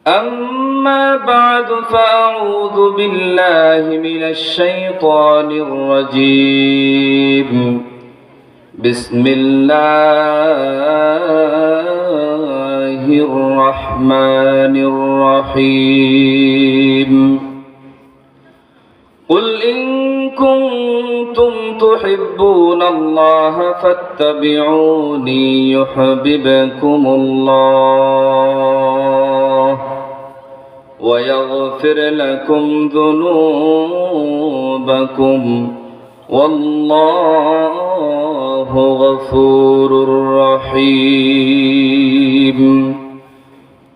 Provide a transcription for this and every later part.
أما بعد فأعوذ بالله من الشيطان الرجيم بسم الله الرحمن الرحيم قل إن كنتم تحبون الله فاتبعوني يحببكم الله ويغفر لكم ذنوبكم والله غفور رحيم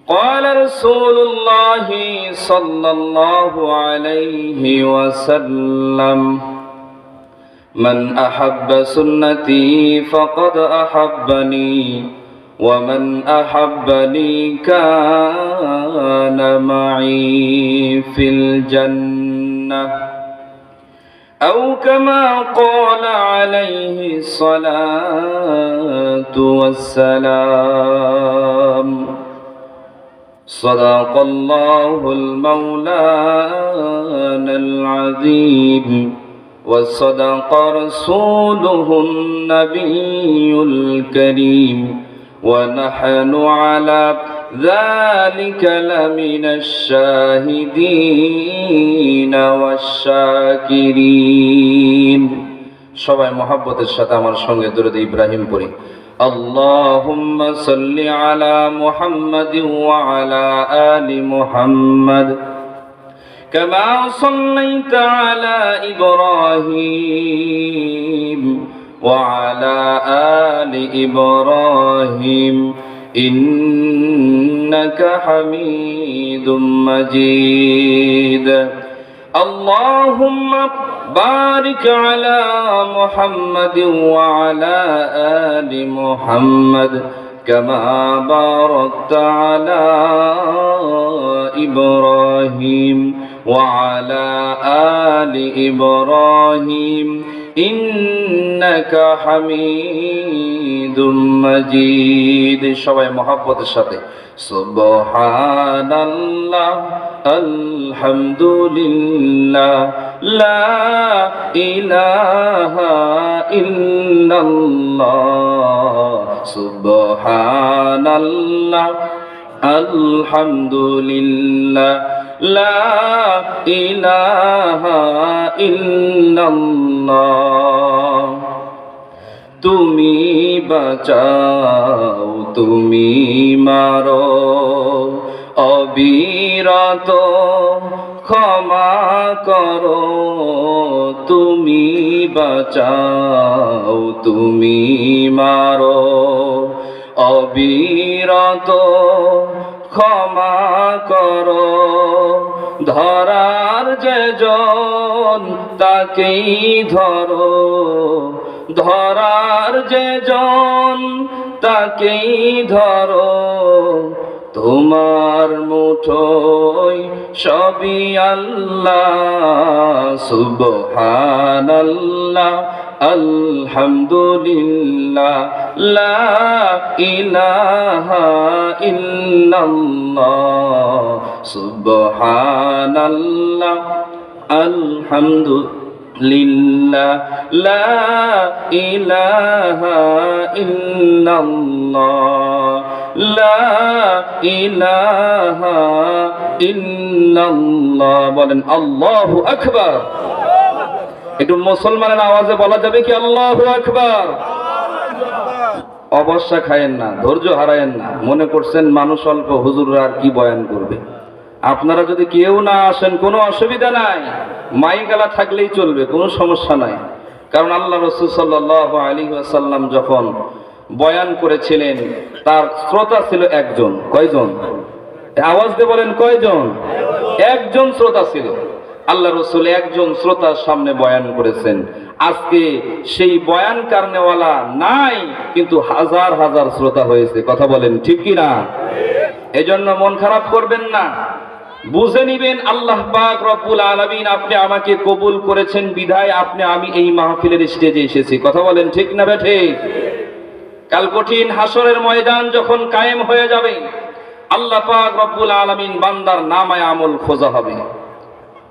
قال رسول الله صلى الله عليه وسلم من أحب سنتي فقد أحبني ومن أحبني كان معي في الجنة أو كما قال عليه الصلاة والسلام صدق الله المولانا العظيم وصدق رسوله النبي الكريم ونحن على ذلك لمن الشاهدين والشاكرين সবাই মহব্বতের সাথে আমার সঙ্গে দরুদ ইব্রাহিম পড়ি اللهم صل على محمد وعلى آل محمد كما صليت على إبراهيم وعلى آل إبراهيم إنك حميد مجيد اللهم بارك على محمد وعلى آل محمد كما باركت على إبراهيم وعلى آل إبراهيم إنك حميد مجيد সবাই মহব্বতের সাথে সুবহানাল্লাহ আলহামদুলিল্লাহ লা ইলাহা ইল্লাল্লাহ সুবহানাল্লাহ আলহামদুলিল্লাহ লা ইলাহা ইল্লাল্লাহ তুমি বাঁচাও তুমি মারো অবিরত ক্ষমা করো তুমি বাঁচাও তুমি মারো অবিরত ক্ষমা করো ধরার যেজন তাকেই ধরো ধরার যেজন তাকেই ধরো তোমার মুঠোয় সবই আল্লাহ সুবহানাল্লাহ আলহামদুলিল্লাহ লা ইলাহা ইল্লাল্লাহ সুবহানাল্লাহ আলহামদুলিল্লাহ লা ইলাহা ইল্লাল্লাহ লা ইলাহা ইল্লাল্লাহ বলেন আল্লাহু আকবার একটু মুসলমানের আওয়াজে বলা যাবে কি আল্লাহু আকবার অবশ্যই খায়েন না ধৈর্য হারায়েন না মনে করছেন মানুষ অল্প হুজুররা আর কি বয়ান করবে আপনারা যদি কেউ না আসেন কোনো অসুবিধা নাই মাইকালা থাকলেই চলবে কোনো সমস্যা নাই কারণ আল্লাহ রাসূল সাল্লাল্লাহু আলাইহি ওয়াসাল্লাম যখন বয়ান করেছিলেন তার শ্রোতা ছিল একজন কয়জন আওয়াজ দিয়ে বলেন কয়জন একজন শ্রোতা ছিল আল্লাহ রাসূল একজন শ্রোতার সামনে বয়ান করেছেন আজকে সেই বয়ান কারনেওয়ালা নাই কিন্তু হাজার হাজার শ্রোতা হয়েছে কথা বলেন ঠিক কি না এজন্য মন খারাপ করবেন না বুঝে নিবেন আল্লাহ পাক রব্বুল আলামিন আপনি আমাকে কবুল করেছেন বিধায় আপনি আমি এই মাহফিলের স্টেজে এসেছি কথা বলেন ঠিক না ঠিক কাল কঠিন হাসরের ময়দান যখন কায়েম হয়ে যাবে আল্লাহ পাক রব্বুল আলামিন বান্দার নামায় আমল খোঁজা হবে।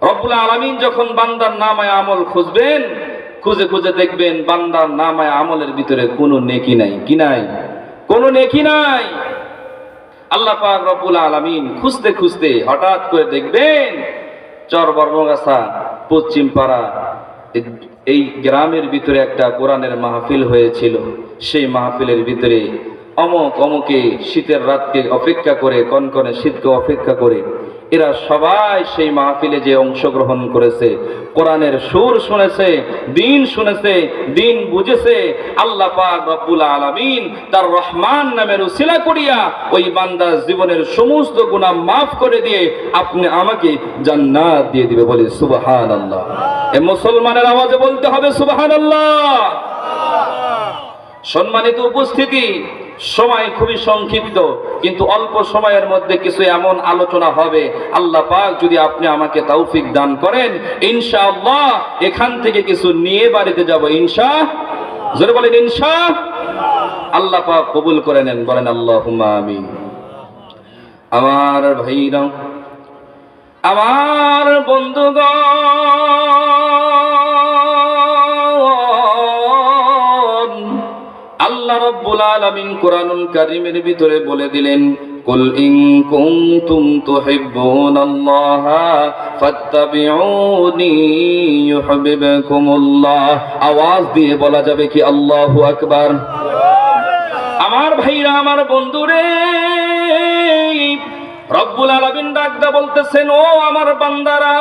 রব্বুল আলামিন যখন বান্দার নামায় আমল খুঁজবেন, খুঁজে খুঁজে দেখবেন বান্দার নামায় আমলের ভিতরে কোনো নেকি নাই। কি নাই? কোনো নেকি নাই। আল্লাহ পাক রব্বুল আলামিন খুঁজতে খুঁজতে হঠাৎ করে দেখবেন চর বর্মগাছা পশ্চিম পাড়া এই গ্রামের ভিতরে একটা কোরআনের মাহফিল হয়েছিল। সেই মাহফিলের ভিতরে অমুকে শীতের রাতকে অপেক্ষা করে, কনকনে শীতকে অপেক্ষা করে এরা সবাই সেই মাহফিলে যে অংশগ্রহণ করেছে, কোরআনের সুর শুনেছে, দিন শুনেছে, দিন বুঝেছে, আল্লাহ পাক রব্বুল আলামিন তার রহমান নামের উসিলা করিয়া ওই বান্দার জীবনের সমস্ত গুনাহ মাফ করে দিয়ে আপনি আমাকে জান্নাত দিয়ে দিবে। বলে সুবহানাল্লাহ। এ মুসলমানের আওয়াজে বলতে হবে সুবহানাল্লাহ। সম্মানিত উপস্থিতি, সময় খুবই সংক্ষিপ্ত, কিন্তু অল্প সময়ের মধ্যে কিছু এমন আলোচনা হবে, আল্লাহ পাক যদি আপনি আমাকে তৌফিক দান করেন, ইনশাআল্লাহ এখান থেকে কিছু নিয়ে বাড়িতে যাব। জোরে বলেন আল্লাহ পাক কবুল করে নেন। বলেন আল্লাহুম্মা আমিন। আমার ভাইরা, আমার বন্ধুগণ, আল্লাহ রাব্বুল আলামিন কোরআনুল কারীমের ভিতরে বলে দিলেন, কুল ইন কুনতুম তুহিব্বুনাল্লাহা ফাত্তাবিউনি ইউহিব্বুকুমুল্লাহ। আওয়াজ দিয়ে বলা যাবে কি আল্লাহু আকবার? আমার ভাইরা, আমার বন্ধুরে, রব্বুল আলামিন ডাকদা বলতেছেন, ও আমার বান্দারা,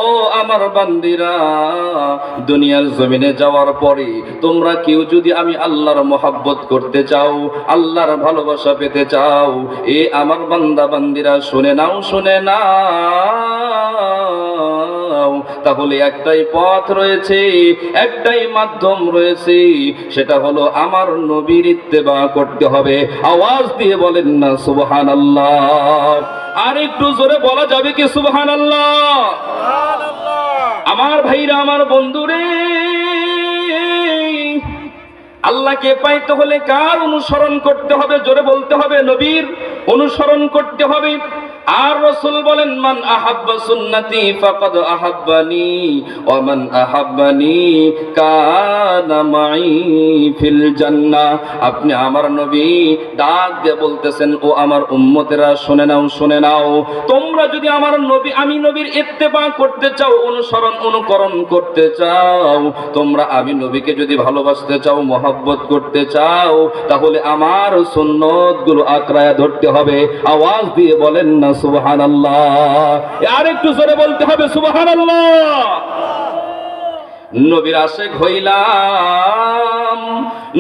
ও আমার বান্দিরা, দুনিয়ার জমিনে যাওয়ার পরে তোমরা কেউ যদি আমি আল্লাহর মহব্বত করতে চাও, আল্লাহর ভালোবাসা পেতে চাও, এ আমার বান্দা বান্দিরা শুনে নাও, শুনে নাও, তাহলে একটাই পথ রয়েছে, একটাই মাধ্যম রয়েছে, সেটা হলো আমার নবীর ইত্তেবা করতে হবে। আওয়াজ দিয়ে বলেন না সুবহানাল্লাহ। আর একটু জোরে বলা যাবে কি সুবহানাল্লাহ? আমার ভাইরা, আমার বন্ধুরে, আল্লাহকে পাইতে হলে কার অনুসরণ করতে হবে? জোরে বলতে হবে, নবীর অনুসরণ করতে হবে। আর রাসূল বলেন, মান আহাব্বা সুন্নতি ফাকাদ আহাব্বানি ওয়া মান আহাব্বানি কানা মাই ফিল জান্নাহ। আপনি আমার নবী ডাক দিয়ে বলতেছেন, ও আমার উম্মতেরা শুনে নাও, শুনে নাও, তোমরা যদি আমার নবী, আমি নবীর ইত্তেবা করতে চাও, অনুকরণ করতে চাও, তোমরা আমি নবীকে যদি ভালোবাসতে চাও, মহব্বত করতে চাও, তাহলে আমার সুন্নতগুলো আঁকড়ায়া ধরতে হবে। আওয়াজ দিয়ে বলেন না সুবহানাল্লাহ। আর একটু জোরে বলতে হবে সুবহানাল্লাহ। নবীর আশিক হইলাম,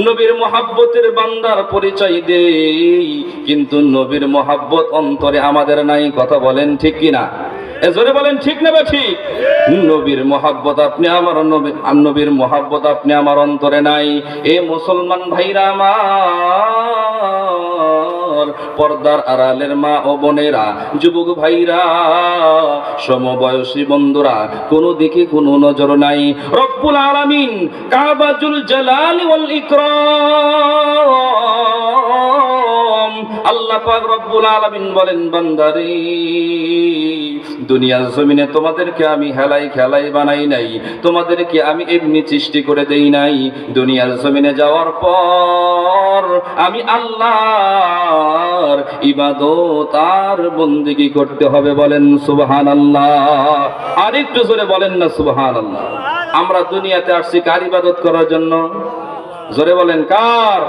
নবীর মহব্বতের বান্দার পরিচয় দেই, কিন্তু নবীর মহব্বত অন্তরে আমাদের নাই। কথা বলেন ঠিক কিনা? জোরে বলেন ঠিক না বা ঠিক? নবীর মহব্বত আপনি আমার, নবীর মহব্বত আপনি আমার অন্তরে নাই। এ মুসলমান ভাইরা আমার, পর্দার আড়ালের মা ও বোনেরা, যুবক ভাইরা, সমবয়সী বন্ধুরা, কোন দিকে কোনো নজর নাই। রব্বুল আলামিন কাবাতুল জালালি ওয়াল ইকরাম, আল্লাহ পাক রব্বুল আলামিন বলেন, বান্দারে, দুনিয়ার জমিনে তোমাদেরকে আমি হেলাই খেলাই বানাই নাই, তোমাদেরকে আমি এমনি সৃষ্টি করে দেই নাই। দুনিয়ার জমিনে যাওয়ার পর আমি আল্লাহর ইবাদত আর বন্দেগী করতে হবে। বলেন সুবহানাল্লাহ। আর একটু জোরে বলেন না সুবহানাল্লাহ। আমরা দুনিয়াতে আসছি কার ইবাদত করার জন্য? জোরে বলেন কার?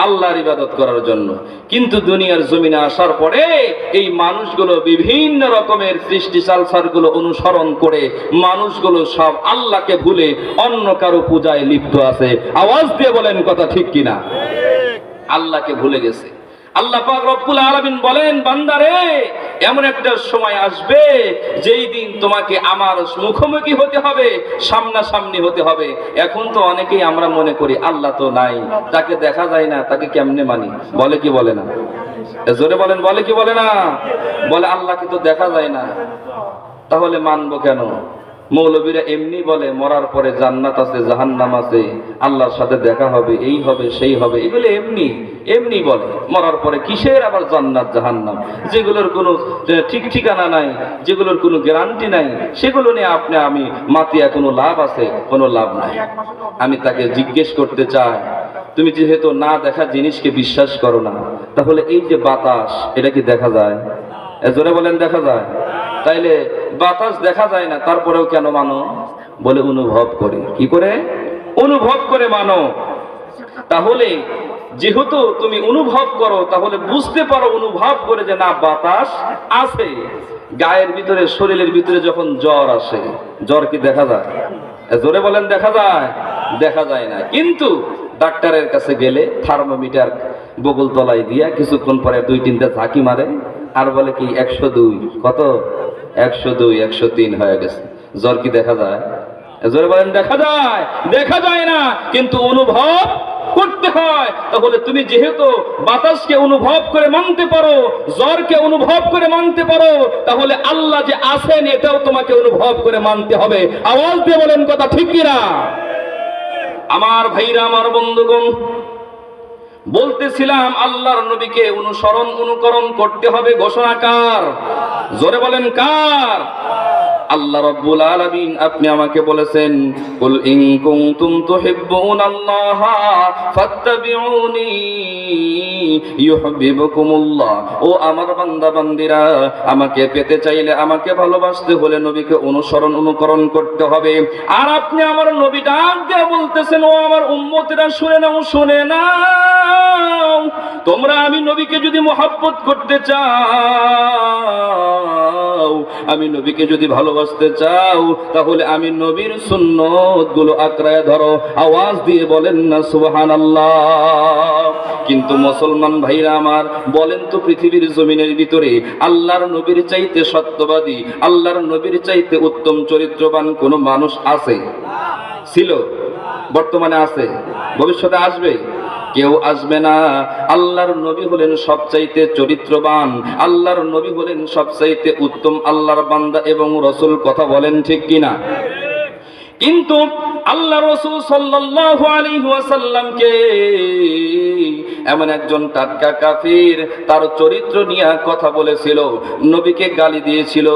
আল্লাহর ইবাদত করার জন্য। কিন্তু দুনিয়ার জমিনে আসার পরে এই মানুষগুলো বিভিন্ন রকমের সৃষ্টি সালসারগুলো অনুসরণ করে মানুষগুলো সব আল্লাহকে ভুলে অন্য কারো পূজায় লিপ্ত আছে। আওয়াজ দিয়ে বলেন কথা ঠিক কিনা? আল্লাহকে ভুলে গেছে। আল্লাহ পাক রব্বুল আলামিন বলেন, বান্দারে, এমন একটা সময় আসবে যেই দিন তোমাকে আমার মুখোমুখি হতে হবে, সামনাসামনি হতে হবে। এখন তো অনেকেই আমরা মনে করি আল্লাহ তো নাই, তাকে দেখা যায় না, তাকে কেমনে মানি? বলে কি বলে না? জোরে বলেন, বলে কি বলে না? বলে আল্লাহকে তো দেখা যায় না, তাহলে মানবো কেন? মৌলবীরা এমনি বলে মরার পরে জান্নাত আছে, জাহান্নাম আছে, আল্লাহর সাথে দেখা হবে, এই হবে সেই হবে, এগুলো এমনি এমনি বলে। মরার পরে কিসের আবার জান্নাত জাহান্নাম, যেগুলোর কোনো ঠিক ঠিকানা নাই, যেগুলোর কোনো গ্যারান্টি নাই, সেগুলো নিয়ে আমি মাতিয়া কোনো লাভ আছে? কোনো লাভ নাই। আমি তাকে জিজ্ঞেস করতে চাই, তুমি যেহেতু না দেখা জিনিসকে বিশ্বাস করো না, তাহলে এই যে বাতাস, এটা কি দেখা যায়? জোরে বলেন, দেখা যায়? তাইলে বাতাস দেখা যায় না, তারপরেও কেন মানো? বলে অনুভব করে। কি করে? অনুভব করে মানো। তাহলে যেহেতু তুমি অনুভব করো, তাহলে বুঝতে পারো অনুভব করে যে না, বাতাস আছে। গায়ের ভিতরে, শরীরের ভিতরে যখন জ্বর আসে, জ্বর কি দেখা যায়? জোরে বলেন, দেখা যায়? দেখা যায় না। কিন্তু ডাক্তারের কাছে গেলে থার্মোমিটার বগল তলায় দিয়া কিছুক্ষণ পরে 2-3টা ঝাঁকি মারে, আর বলে কি 102, কত? 102, 103 হয়ে গেছে। জ্বর কি দেখা যায়? জোরে বলেন, দেখা যায়? দেখা যায় না, কিন্তু অনুভব করতে হয়। তাহলে তুমি যেহেতু বাতাসকে অনুভব করে মানতে পারো, জ্বরকে অনুভব করে মানতে পারো, তাহলে আল্লাহ যে আছেন এটাও তোমাকে অনুভব করে মানতে হবে। আওয়াজ দিয়ে বলেন কথা ঠিক কিনা? আমার ভাইরা, আমার বন্ধুগণ, বলতেছিলাম আল্লাহর নবীকে অনুসরণ অনুকরণ করতে হবে। ঘোষণা কার? জোরে বলেন, কার? আল্লাহ রাব্বুল আলামিন আপনি আমাকে বলেছেন, কুল ইন কুনতুম তুহিব্বুনাল্লাহা ফাত্তাবিউনি ইউহিব্বুকুমুল্লাহ। ও আমার বান্দা বান্দিরা, আমাকে পেতে চাইলে, আমাকে ভালোবাসতে হলে নবীকে অনুসরণ অনুকরণ করতে হবে। আর আপনি আমার নবী ডাক দিয়ে বলতেছেন, ও আমার উম্মতেরা শুনে নাও, শুনে নাও, তোমরা আমি নবীকে যদি মহব্বত করতে চাও, আমি নবীকে যদি ভালোবাসতে চাও, তাহলে আমি নবীর সুন্নত গুলো আঁকড়ায় ধরো। আওয়াজ দিয়ে বলেন না সুবহানাল্লাহ। কিন্তু মুসলমান ভাইরা আমার, বলেন তো পৃথিবীর জমিনের ভিতরে আল্লাহর নবীর চাইতে সত্যবাদী, আল্লাহর নবীর চাইতে উত্তম চরিত্রবান কোন মানুষ আছে? ছিল, বর্তমানে আছে, ভবিষ্যতে আসবে? কেউ আসবে না। আল্লাহর নবী হলেন সবচাইতে চরিত্রবান, আল্লাহর নবী হলেন সবচাইতে উত্তম আল্লাহর বান্দা এবং রাসূল। কথা বলেন ঠিক কিনা? কিন্তু আল্লাহ রাসূল সাল্লাল্লাহু আলাইহি ওয়াসাল্লামকে এমন একজন টাটকা কাফির তার চরিত্র নিয়ে কথা বলেছিল, নবীকে গালি দিয়েছিল।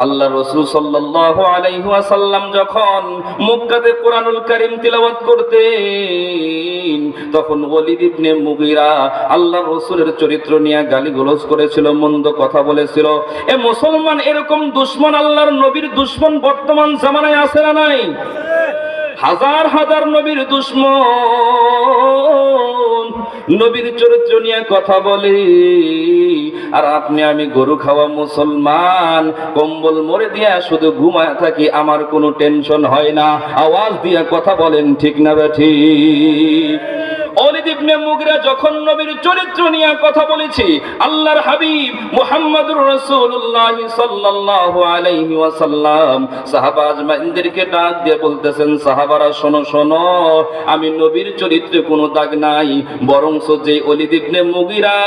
আল্লাহ রাসূল সাল্লাল্লাহু আলাইহি ওয়াসাল্লাম যখন মক্কাতে কোরআনুল কারীম তিলাওয়াত করতেন, তখন ওলীদ ইবনে মুগীরা আল্লাহ রাসূলের চরিত্র নিয়ে গালিগালাজ করেছিল, মন্দ কথা বলেছিল। এ মুসলমান, এরকম দুশমন, আল্লাহর নবীর দুশমন বর্তমান জামানায় আছে না নাই? হাজার হাজার নবীর দুশমন নবীর চরিত্র নিয়ে কথা বলে, আর আপনি আমি গরু খাওয়া মুসলমান, কম্বল মরে দিয়া শুধু ঘুমায় থাকি, আমার কোনো টেনশন হয় না। আওয়াজ দিয়া কথা বলেন ঠিক না ঠিক? ওলীদ ইবনে মুগীরা যখন নবীর চরিত্র নিয়ে কথা বলেছি, আল্লাহর হাবিব মুহাম্মদুর রাসূলুল্লাহ সাল্লাল্লাহু আলাইহি ওয়াসাল্লাম সাহাবা আজমাইনদেরকে ডাক দিয়ে বলতেছেন, সাহাবারা শোনো শোনো, আমি নবীর চরিত্রে কোনো দাগ নাই, বরংস যে ওলীদ ইবনে মুগীরা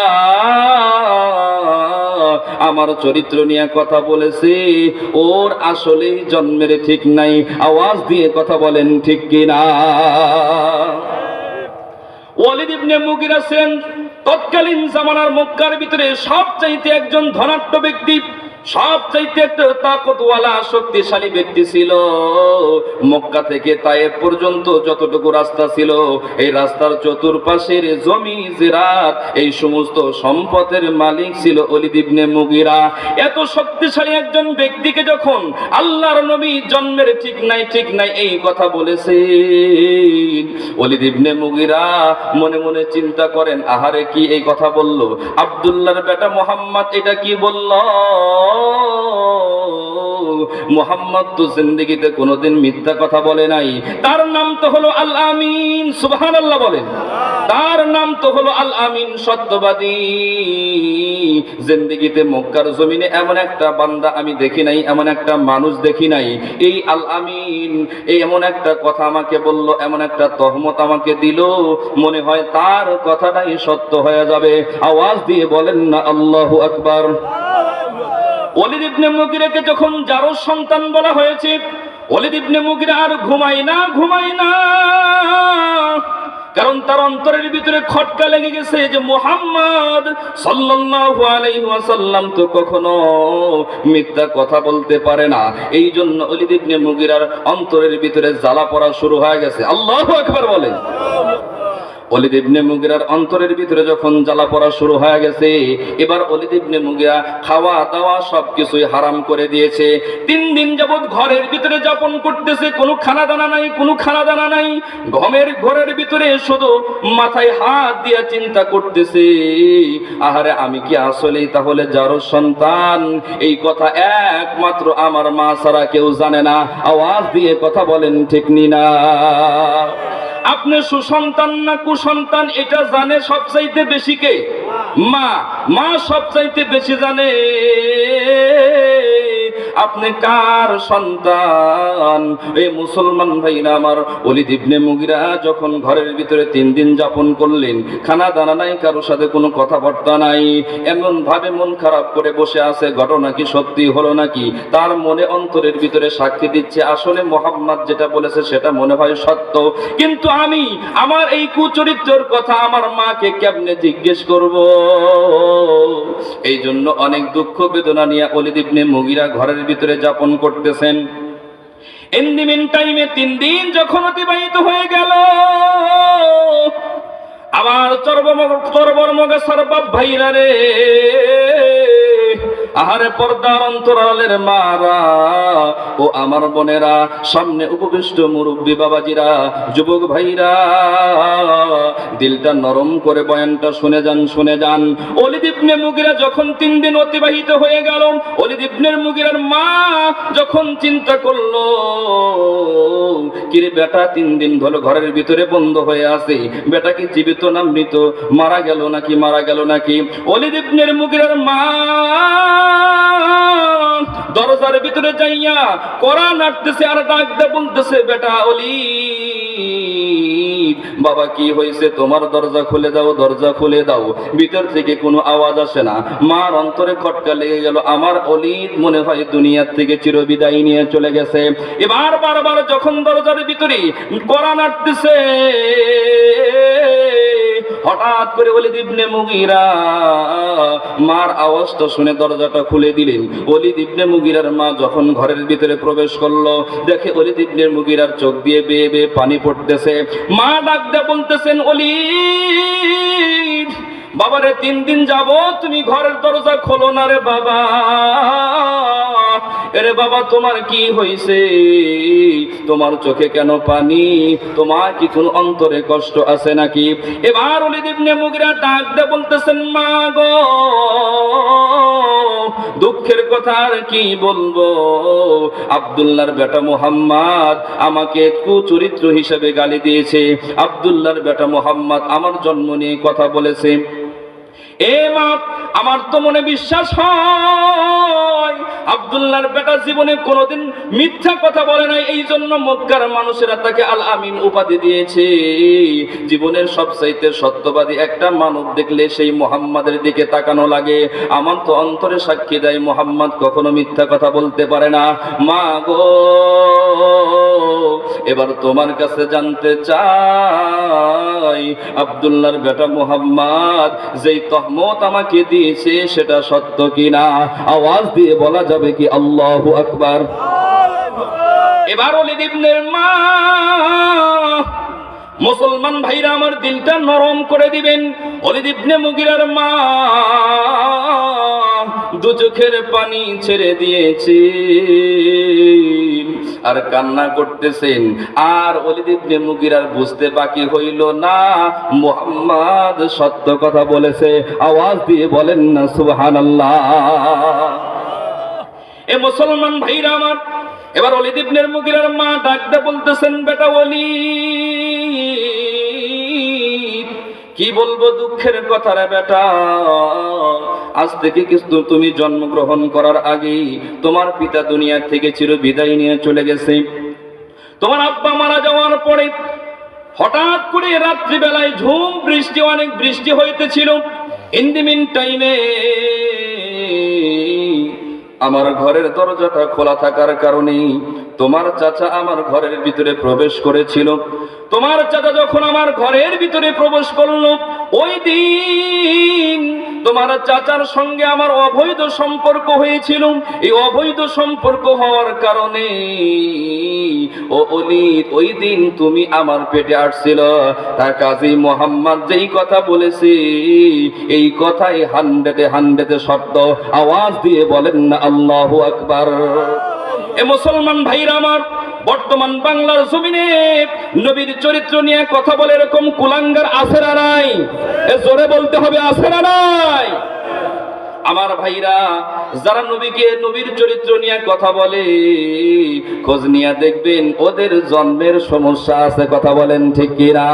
আমার চরিত্র নিয়ে কথা বলেছে, ওর আসলেই জন্মের ঠিক নাই। আওয়াজ দিয়ে কথা বলেন ঠিক কিনা? ওলীদ ইবনে মুগীরা ছিলেন তৎকালীন জামানার মক্কার ভিতরে সবচাইতে একজন ধনাঢ্য ব্যক্তি, সবচাইতে একটা তাকতওয়ালা শক্তিশালী ব্যক্তি ছিল। মক্কা থেকে তায়েফ পর্যন্ত যতটুকু রাস্তা ছিল, এই রাস্তার চতুর্পাশের জমি জিরাত, এই সমস্ত সম্পদের মালিক ছিল ওলীদ ইবনে মুগীরা। এত শক্তিশালী একজন ব্যক্তিকে যখন আল্লাহর নবী জন্মের ঠিক নাই ঠিক নাই এই কথা বলেছেন, ওলীদ ইবনে মুগীরা মনে মনে চিন্তা করেন, আহারে কি এই কথা বলল, আব্দুল্লাহর বেটা মুহাম্মদ এটা কি বলল? মুহাম্মদ তো জিন্দেগিতে কোনোদিন মিথ্যা কথা বলে নাই, তার নাম তো হলো আল আমিন। সুবহানাল্লাহ বলেন। তার নাম তো হলো আল আমিন, সত্যবাদী। জিন্দেগিতে মক্কার জমিনে এমন একটা বান্দা আমি দেখি নাই, এমন একটা মানুষ দেখি নাই, এই আল আমিন এই এমন একটা কথা আমাকে বলল, এমন একটা তহমত আমাকে দিল, মনে হয় তার কথাটাই সত্য হয়ে যাবে। আওয়াজ দিয়ে বলেন না আল্লাহু আকবার। ওলীদ ইবনে মুগীরাকে যখন জারজ সন্তান বলা হয়েছে, ওয়ালিদ ইবনে মুগিরা আর ঘুমায় না, কারণ তার অন্তরের ভিতরে খটকা লেগে গেছে যে মুহাম্মদ সাল্লাল্লাহু আলাইহি ওয়াসাল্লাম তো কখনো মিথ্যা কথা বলতে পারে না। এই জন্য ওয়ালিদ ইবনে মুগিরার অন্তরের ভিতরে জ্বালা পড়া শুরু হয়ে গেছে। আল্লাহু আকবার বলেন। ওয়ালিদ ইবনে মুগিরার অন্তরের ভিতরে যখন জ্বালা পড়া শুরু হয়ে গেছে, এবার ওয়ালিদ ইবনে মুগিরা খাওয়া দাওয়া সবকিছুই হারাম করে দিয়েছে। 3 দিন যাবত ঘরের ভিতরে যাপন করতেছে, কোনো খানা দানা নাই। ঘরের ভিতরে শুধু মাথায় হাত দিয়ে চিন্তা করতেছে, আহারে আমি কি আসলেই তাহলে যারও সন্তান? এই কথা একমাত্র আমার মা ছাড়া কেউ জানে না। আওয়াজ দিয়ে কথা বলেন ঠিক না? আপনি সুসন্তান না কুসন্তান এটা জানে সবচাইতে বেশি কে? মা সবচাইতে বেশি জানে আপনি কার সন্তান। এই মুসলমান ভাইরা আমার, ওয়ালিদ ইবনে মুগিরা যখন ঘরের ভিতরে 3 দিন যাপন করলেন, খানা দানা নাই, কারোর সাথে কোনো কথাবার্তা নাই, এমন ভাবে মন খারাপ করে বসে আছে। ঘটনা কি সত্যি হলো নাকি? তার মনে অন্তরের ভিতরে সাক্ষী দিচ্ছে আসলে মুহাম্মদ যেটা বলেছে সেটা মনে হয় সত্য, কিন্তু আমি আমার এই কুচরিত্রের কথা আমার মাকে কেমনে জিজ্ঞেস করব? এই জন্য অনেক দুঃখ বেদনা নিয়ে ওয়ালিদ ইবনে মুগিরা ঘরের ভিতরে যাপন করতেছেন। ইন দি মিন টাইমে 3 দিন যখন অতিবাহিত হয়ে গেল, আমার চরবরমগা সরবাব ভাইরা রে, আহারে পর্দার অন্তরালের মারা ও আমার বোনেরা, সামনে উপবিষ্ট মুরব্বী বাবাজিরা, যুবক ভাইরা, দিলটা নরম করে বয়ানটা শুনে যান। ওয়ালিদ ইবনে মুগিরা যখন 3 দিন অতিবাহিত হয়ে গেল, ওয়ালিদ ইবনে মুগিরার মা যখন চিন্তা করলো, কিরে বেটা 3 দিন ধরে ঘরের ভিতরে বন্ধ হয়ে আছে, বেটা কি জীবিত না মৃত, মারা গেল নাকি? ওয়ালিদ ইবনে মুগিরার মা দরজার ভিতরে যাইয়া কোরআন নাড়তেছে আর ডাকতে বলতেছে, বেটা ওয়ালিদ, বাবা কি হয়েছে? তোমার দরজা খুলে দাও। ভিতর থেকে কোনো আওয়াজ আসে না। মার অন্তরে খটকা লেগে গেল, আমার ওয়ালিদ মনে হয় দুনিয়ার থেকে চিরবিদায় নিয়ে চলে গেছে। এবার বারবার যখন দরজার ভিতরে কোরআন নাড়তেছে, হঠাৎ করে ওয়ালিদ ইবনে মুগিরা মার আওয়াজটা শুনে দরজাটা খুলে দিলেন। ওয়ালিদ ইবনে মুগিরার মা যখন ঘরের ভিতরে প্রবেশ করলো, দেখে ওয়ালিদ ইবনে মুগিরার চোখ দিয়ে বেয়ে বেয়ে পানি পড়তেছে। মা ডাক দিয়ে বলতেছেন, ওয়ালিদ বাবারে 3 দিন যাব তুমি ঘরের দরজা খোলো না রে বাবা। এরে বাবা তোমার কি হয়েছে? তোমার চোখে কেন পানি? তোমার কি কোনো অন্তরে কষ্ট আছে নাকি? এবার ওয়ালিদ ইবনে মুগিরা ডাক দিয়ে বলতেছেন, মা গো, দুঃখের কথা আর কি বলবো, আব্দুল্লাহর বেটা মুহাম্মদ আমাকে কুচরিত্র হিসেবে গালি দিয়েছে। আব্দুল্লাহর বেটা মুহাম্মদ আমার জন্ম নিয়ে কথা বলেছে। এ মা, আমার তো মনে বিশ্বাস হয় আব্দুল্লাহর বেটা জীবনে কোনোদিন মিথ্যা কথা বলে নাই, এই জন্য মক্কার মানুষেরা তাকে আল আমিন উপাধি দিয়েছে। জীবনের সবচাইতে সত্যবাদী একটা মানব দেখলে সেই মুহাম্মাদের দিকে তাকানো লাগে। আমার তো অন্তরে সাক্ষী দেয় মুহাম্মদ কখনো মিথ্যা কথা বলতে পারে না। মা গো, এবার তোমার কাছে জানতে চাই, আব্দুল্লাহর বেটা মুহাম্মদ যেই তহমত আমাকে দিয়েছে সেটা সত্য কিনা? আওয়াজ দিয়ে বলা যাবে কি আল্লাহু আকবার? এবার ওয়ালিদ ইবনের মা, মুসলমান ভাইরা আমার দিলটা নরম করে দিবেন, ওয়ালিদ ইবনে মুগিরার মা দু চোখের পানি ছেড়ে দিয়েছে আর কান্না করতেছেন। আর ওয়ালিদ ইবনে মুগিরার বুঝতে বাকি হইল না মুহাম্মদ সত্য কথা বলেছে। আওয়াজ দিয়ে বলেন না সুবহানাল্লাহ। এ মুসলমান ভাইরা আমার, এবার ওয়ালিদ ইবনে মুগিরার মা ডাকতে বলতেছেন, বেটা ওয়ালিদ, কি বলবো দুঃখের কথা রে বেটা, আজ থেকে কিন্তু তুমি জন্মগ্রহণ করার আগেই তোমার পিতা দুনিয়া থেকে চিরবিদায় নিয়ে চলে গেছে। তোমার আব্বা মারা যাওয়ার পরে হঠাৎ করে রাত্রিবেলায় ঝুম বৃষ্টি, অনেক বৃষ্টি হইতেছিল। ইন দি মিন টাইমে আমার ঘরের দরজাটা খোলা থাকার কারণে তোমার চাচা আমার ঘরের ভিতরে প্রবেশ করেছিল, তোমার চাচা যখন আমার ঘরের ভিতরে প্রবেশ করলো, ওই দিন তোমার চাচার সঙ্গে আমার অবৈধ সম্পর্ক হয়েছিল। এই অবৈধ সম্পর্ক হওয়ার কারণে ও ওলিদ, ওই দিন তুমি আমার পেটে আসছিল। তার কাজী মোহাম্মদ যেই কথা বলেছে, এই কথাই 100 সত্য। আওয়াজ দিয়ে বলেন না আল্লাহু আকবার। এ মুসলমান ভাইরা আমার, বর্তমান বাংলার জমিনে নবীর চরিত্র নিয়ে কথা বলে এরকম কুলাঙ্গার আছে না নাই? এ জোরে বলতে হবে, আছে না নাই? আমার ভাইরা, যারা নবীর চরিত্র নিয়ে কথা বলে, খোঁজ নিয়ে দেখবেন ওদের জন্মের সমস্যা আছে। কথা বলেন ঠিক কিনা?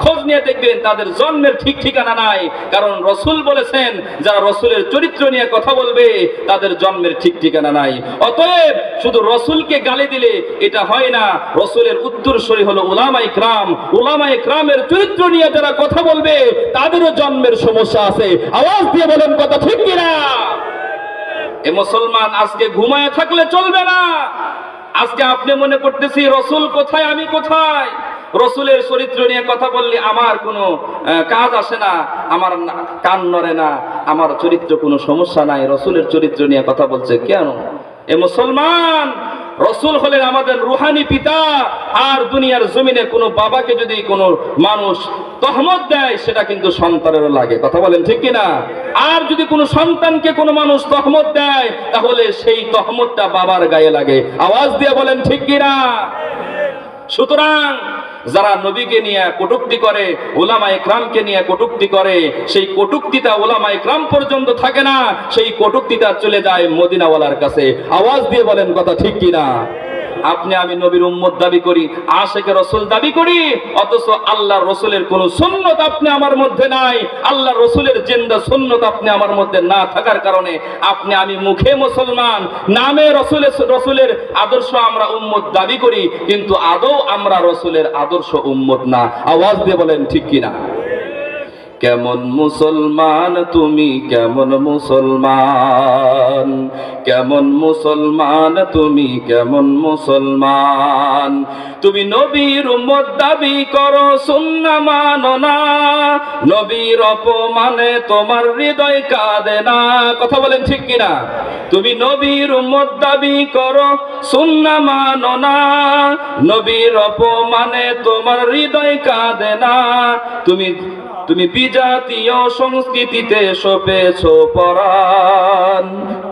খোঁজ নিয়ে দেখবেন তাদের জন্মের ঠিক ঠিকানা নাই। কারণ রসুল বলেছেন, যারা রসুলের চরিত্র নিয়ে কথা বলবে তাদের জন্মের ঠিক ঠিকানা নাই। অতএব শুধু রসুলকে গালি দিলে এটা হয় না, রসুলের উত্তরসূরি হলো উলামায়ে কিরাম। উলামায়ে কিরামের চরিত্র নিয়ে যারা কথা বলবে তাদেরও জন্মের সমস্যা আছে। আওয়াজ দিয়ে বলেন কথা ঠিক কিনা? এ মুসলমান, আজকে ঘুমায় থাকলে চলবে না। আজকে আপনি মনে করতেছি রসুল কোথায়, আমি কোথায়। রসুলের চরিত্র নিয়ে কথা বললে আমার কোনো কাজ আসে না, আমার কান নড়ে না, আমার চরিত্র কোনো সমস্যা নাই। রসুলের চরিত্র নিয়ে কথা বলছে কেন? এ মুসলমান, রসুল হলেন আমাদের রুহানি পিতা। আর দুনিয়ার জমিনে কোনো বাবাকে যদি কোনো মানুষ তহমত দেয়, সেটা কিন্তু সন্তানেরও লাগে। কথা বলেন ঠিক কিনা? আর যদি কোনো সন্তানকে কোনো মানুষ তহমত দেয়, তাহলে সেই তহমতটা বাবার গায়ে লাগে। আওয়াজ দিয়ে বলেন ঠিক কিনা? সুতরাং যারা নবীকে নিয়ে কটূক্তি করে, উলামায়ে কিরামকে নিয়ে কটূক্তি করে, সেই কটূক্তিটা উলামায়ে কিরাম পর্যন্ত থাকে না, সেই কটূক্তিটা চলে যায় মদিনাওয়ালার কাছে। আওয়াজ দিয়ে বলেন কথা ঠিক কিনা? আপনি আমি নবীর উম্মত দাবি করি, আশিকে রাসূল দাবি করি, অথচ আল্লাহর রাসূলের কোন সুন্নাত আপনি আমার মধ্যে নাই। আল্লাহর রাসূলের জিন্দা সুন্নাত আপনি আমার মধ্যে না থাকার কারণে আপনি আমি মুখে মুসলমান, নামে রাসূলের আদর্শ আমরা উম্মত দাবি করি, কিন্তু আদৌ আমরা রাসূলের আদর্শ উম্মত না। আওয়াজ দিয়ে বলেন ঠিক কিনা? কেমন মুসলমান তুমি, কেমন মুসলমান, কেমন মুসলমান তুমি, কেমন মুসলমান। তুমি নবীর উম্মত দাবি করো, সুন্নাহ মানো না, নবীর অপমানে তোমার হৃদয় কাঁদে না। কথা বলেন ঠিক কিনা? তুমি নবীর উম্মত দাবি করো, সুন্নাহ মানো না, নবীর অপমানে তোমার হৃদয় কাঁদে না। তুমি বিজাতীয় সংস্কৃতিতে সপেছো পরাণ।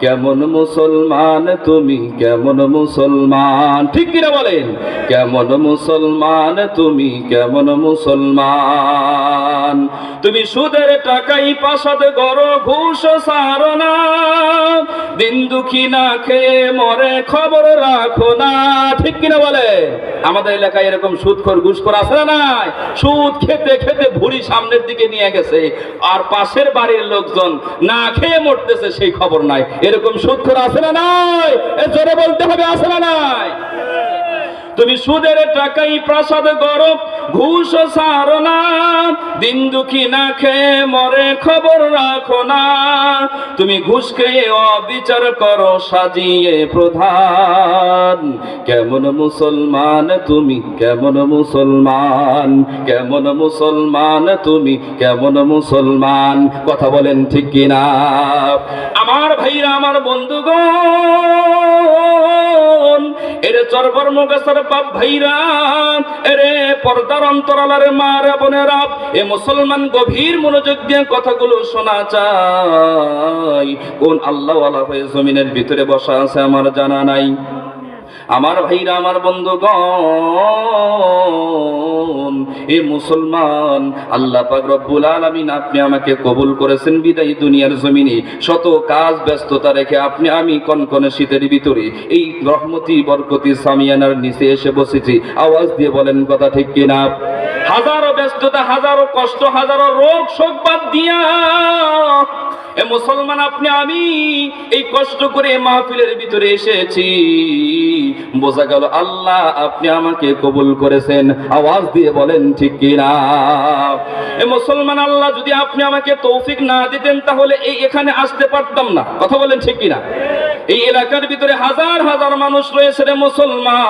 কেমন মুসলমান তুমি, কেমন মুসলমান। ঠিক কিনা বলেন? কেমন মুসলমান তুমি, কেমন মুসলমান। তুমি সুদের টাকাই প্রাসাদ গড়ো, ঘুষ ছাড়ো না, দিন দুঃখী না খেয়ে মরে খবর রাখো না। ঠিক কিনা বলে? আমাদের এলাকায় এরকম সুদখোর ঘুষখোর আছে না নাই? সুদ খেতে খেতে ভুঁড়ি সামনের দিকে নিয়ে গেছে, আর পাশের বাড়ির লোকজন না খেয়ে মরতেছে, সেই খবর নাই। এরকম সুদখোর আছে না নাই? এ জোরে বলতে হবে, আছে না নাই? তুমি সুদের টাকাই প্রাসাদ গড়ো, ঘুষ ছাড়ো না, দিন দুঃখী না খেয়ে মরে খবর রাখো না। তুমি ঘুষ খেয়ে অবিচার করো সাজিয়ে প্রধান। কেমন মুসলমান তুমি, কেমন মুসলমান, কেমন মুসলমান তুমি, কেমন মুসলমান। কথা বলেন ঠিক কিনা? আমার ভাইরা, আমার বন্ধুগণ, এরে চরবর মুগাসার বাপ ভাইরা, এরে পর্দার অন্তরালের মা রে বোনেরা, এ মুসলমান গভীর মনোযোগ দিয়ে কথাগুলো শোনা চাই। কোন আল্লাহওয়ালা হয়ে জমিনের ভিতরে বসা আছে আমার জানা নাই। আমার ভাইরা, আমার বন্ধুগণ, এ মুসলমান, আল্লাহ পাক রব্বুল আলামিন আপনি আমাকে কবুল করেছেন বিদায়ী দুনিয়ার জমিনে শত কাজ ব্যস্ততা রেখে আপনি আমি কনকনে শীতের ভিতরে এই রহমতি বরকতি সামিয়ানার নিচে এসে বসেছি। আওয়াজ দিয়ে বলেন কথা ঠিক কিনা? হাজারো ব্যস্ততা, হাজারো কষ্ট, হাজারো রোগ শোক বাদ দিয়া এ মুসলমান আপনি আমি এই কষ্ট করে মাহফিলের ভিতরে এসেছি। বোঝা গেল আল্লাহ আপনি আমাকে কবুল করেছেন। আওয়াজ দিয়ে বলেন ঠিক কিনা? এ মুসলমান, আল্লাহ যদি আপনি আমাকে তৌফিক না দিতেন তাহলে এখানে আসতে পারতাম না। কথা বলেন ঠিক কিনা? এই এলাকার ভিতরে হাজার হাজার মানুষ রয়েছে রে মুসলমান,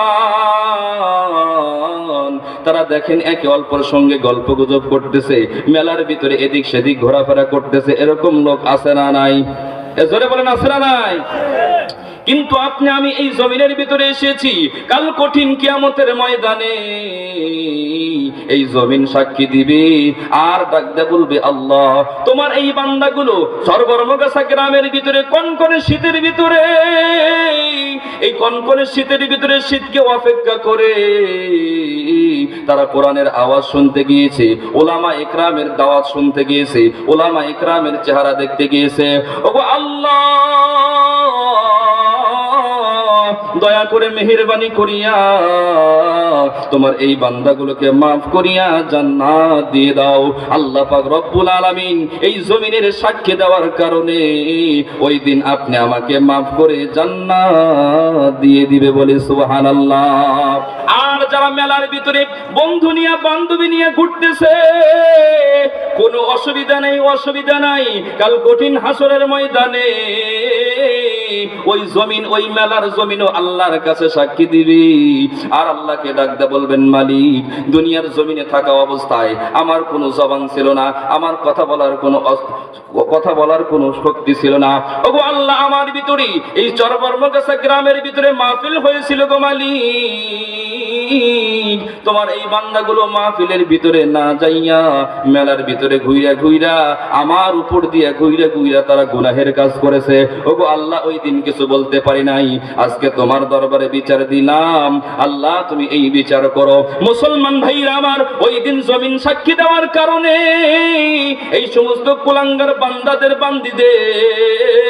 তারা দেখেন একে অল্পর সঙ্গে গল্প গুজব করতেছে, মেলার ভিতরে এদিক সেদিক ঘোরাফেরা করতেছে, এরকম লোক আছে না নাই? জোরে বলেন আছে না নাই? কিন্তু আপনি আমি এই জমিনের ভিতরে এসেছি, কাল কঠিন কিয়ামতের ময়দানে এই জমিন সাক্ষী দিবে আর ডাকতে বলবে, আল্লাহ তোমার এই বান্দাগুলো সর্বর্মগাছা গ্রামের ভিতরে কনকনে শীতের ভিতরে, এই কনকনে শীতের ভিতরে শীতকে অপেক্ষা করে তারা কোরআনের আওয়াজ শুনতে গিয়েছে, ওলামা ইকরামের দাওয়াত শুনতে গিয়েছে, ওলামা ইকরামের চেহারা দেখতে গিয়েছে। ওগো আল্লাহ, দয়া করে মেহেরবানি করিয়া তোমার এই বান্দাগুলোকে মাফ করিয়া জান্নাত দিয়ে দাও। আল্লাহ পাক রব্বুল আলামিন এই জমিনের সাক্ষী দেওয়ার কারণে ওই দিন আপনি আমাকে মাফ করে জান্নাত দিয়ে দিবে বলে সুবহানাল্লাহ। আর যারা মেলার ভিতরে বন্ধু নিয়ে বান্ধবী নিয়ে ঘুরতেছে, কোনো অসুবিধা নেই, অসুবিধা নাই, কাল কঠিন হাসরের ময়দানে ওই জমিন, ওই মেলার জমিনও আল্লাহর কাছে সাক্ষী দিবি। আর আল্লাহকে ডাকতে বলবেন, মালিক দুনিয়ার জমিনে থাকা অবস্থায় আমার কোনো জবান ছিল না, আমার কথা বলার কোনো শক্তি ছিল না। ওগো আল্লাহ, আমার ভিতরে এই চরবর্মগাছা গ্রামের ভিতরে মাহফিল হয়েছিল গো মালিক, তোমার এই বান্দাগুলো মাহফিলের ভিতরে না যাইয়া মেলার ভিতরে ঘুইরা ঘুইরা আমার উপর দিয়ে ঘুইরা ঘুইরা তারা গুনাহের কাজ করেছে। ওগো আল্লাহ, ওই দিন কিছু বলতে পারি নাই, আজকে তোমার দরবারে বিচার দিলাম, আল্লাহ তুমি এই বিচার করো। মুসলমান ভাইরা আমার, ওই দিন জমিন সাক্ষী দেওয়ার কারণে এই সমস্ত কুলাঙ্গার বান্দাদের বান্দিদের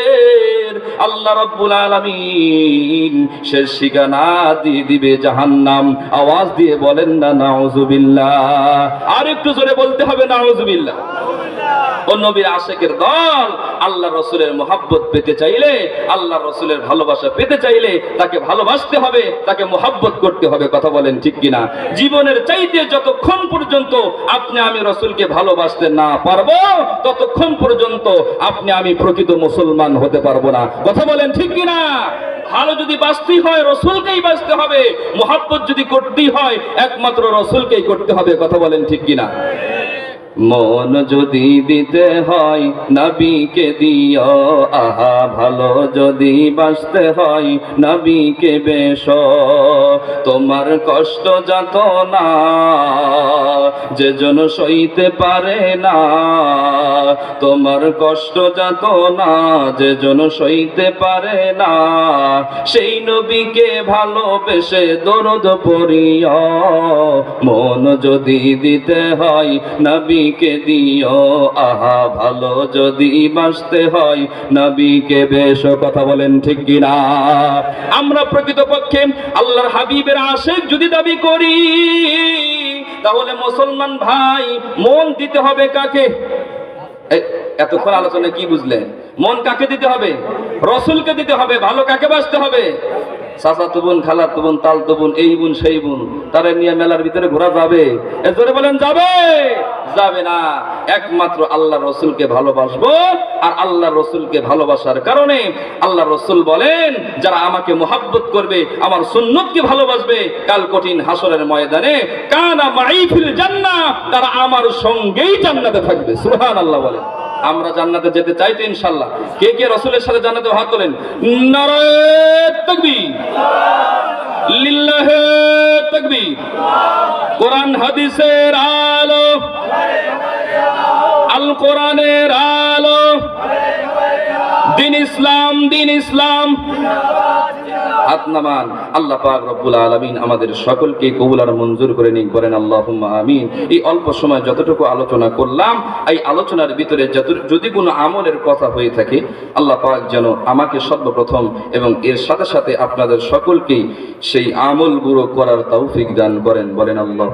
আল্লাহ রাব্বুল আলামিন শেষ ঠিকানা দিয়ে দিবে জাহান্নাম। আওয়াজ দিয়ে বলেন না নাউজুবিল্লাহ। আর একটু জোরে বলতে হবে নাউজুবিল্লাহ। ও নবীর আশিকের দল, আল্লাহ রসুলের মোহাব্বত পেতে চাইলে, আল্লাহ রসুলের ভালোবাসা পেতে চাইলে তাকে ভালোবাসতে হবে, তাকে মোহাব্বত করতে হবে। কথা বলেন ঠিক কিনা? জীবনের চাইতে যতক্ষণ পর্যন্ত আপনি আমি রসুলকে ভালোবাসতে না পারবো, ততক্ষণ পর্যন্ত আপনি আমি প্রকৃত মুসলমান হতে পারবো না। কথা বলেন ঠিক কিনা? ভালো যদি বাঁচতেই হয় রসুলকেই বাঁচতে হবে, মোহাব্বত যদি করতেই হয় একমাত্র রসুলকেই করতে হবে। কথা বলেন ঠিক কিনা? মন যদি দিতে হয় নবীকে দিও, আহা ভালো যদি বাঁচতে হয় নবীকে বেশো। তোমার কষ্ট যত না যে জন সইতে পারে না, তোমার কষ্ট যত না যে জন সইতে পারে না, সেই নবীকে ভালোবেসে দরুদ পড়িও। মন যদি দিতে হয় নবীকে দিও, আহা ভালো যদি বাঁচতে হয় নবীকে বেশো। কথা বলেন ঠিক কিনা? আমরা প্রকৃতপক্ষে আল্লাহর হাবিবের আশিক যদি দাবি করি, তাহলে মুসলমান ভাই মন দিতে হবে কাকে? এতক্ষণ আলোচনায় কি বুঝলেন? মন কাকে দিতে হবে? রসুলকে দিতে হবে। ভালো কাকে বাঁচতে হবে? চাচাতো বোন, খালাতো বোন, তালতো বোন, এই বোন সেই বোন, তারা নিয়ে মেলার ভিতরে ঘোরা যাবে? জোরে বলেন যাবে? যাবে না। একমাত্র আল্লাহ রসুলকে ভালোবাসবো। আর আল্লাহ রসুলকে ভালোবাসার কারণে আল্লাহ রসুল বলেন, যারা আমাকে মোহাব্বত করবে, আমার সুন্নতকে ভালোবাসবে, কাল কঠিন হাসরের ময়দানে কানা মাই ফিল জান্নাহ, তারা আমার সঙ্গেই জান্নাতে থাকবে। সুবহানাল্লাহ বলেন। আমরা জান্নাতে যেতে চাই তো ইনশাআল্লাহ। কে কে রসুলের সাথে জান্নাতে হাত তোলেন? নারায়ে তাকবীর, লিল্লাহি তাকবীর। কোরআন হাদিসের আলো, আল কোরআনের আলো, দিন ইসলাম, দিন ইসলাম। হাত নামান। আল্লাহ পাক রব্বুল আলামিন আমাদের সকলকে কবুল আর মঞ্জুর করে নিন, করেন আল্লাহুম্মা আমিন। এই অল্প সময় যতটুকু আলোচনা করলাম, এই আলোচনার ভিতরে যদি কোনো আমলের কথা হয়ে থাকে, আল্লাহ পাক যেন আমাকে সর্বপ্রথম এবং এর সাথে সাথে আপনাদের সকলকেই সেই আমলগুলো করার তৌফিক দান করেন। বলেন আল্লাহ।